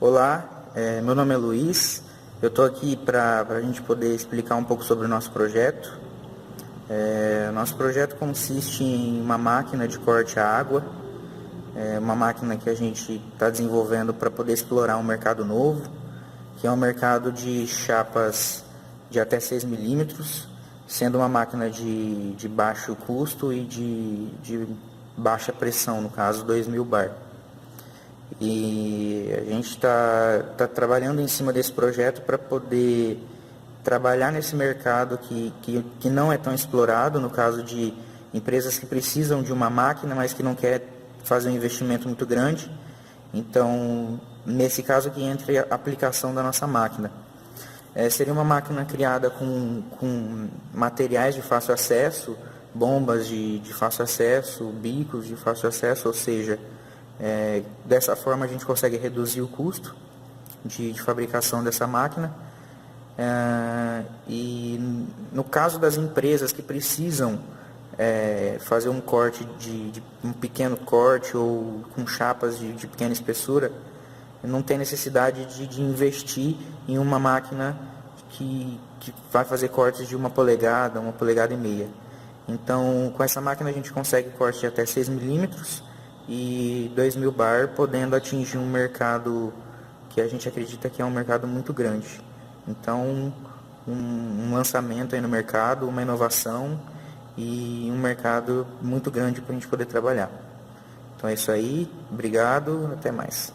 Olá, meu nome é Luiz. Eu estou aqui para a gente poder explicar um pouco sobre o nosso projeto. Nosso projeto consiste em uma máquina de corte à água, uma máquina que a gente está desenvolvendo para poder explorar um mercado novo, que é um mercado de chapas de até 6 milímetros, sendo uma máquina de baixo custo e de baixa pressão, no caso 2000 bar. E a gente está trabalhando em cima desse projeto para poder trabalhar nesse mercado que não é tão explorado, no caso de empresas que precisam de uma máquina, mas que não quer fazer um investimento muito grande. Então, nesse caso aqui entra a aplicação da nossa máquina. Seria uma máquina criada com materiais de fácil acesso, bombas de fácil acesso, bicos de fácil acesso, ou seja, dessa forma a gente consegue reduzir o custo de fabricação dessa máquina. E no caso das empresas que precisam fazer um corte de um pequeno corte ou com chapas de pequena espessura, não tem necessidade de investir em uma máquina que vai fazer cortes de 1 polegada e meia. Então, com essa máquina a gente consegue corte de até 6 milímetros e 2000 bar, podendo atingir um mercado que a gente acredita que é um mercado muito grande. Então, um lançamento aí no mercado, uma inovação e um mercado muito grande para a gente poder trabalhar. Então é isso aí, obrigado, até mais.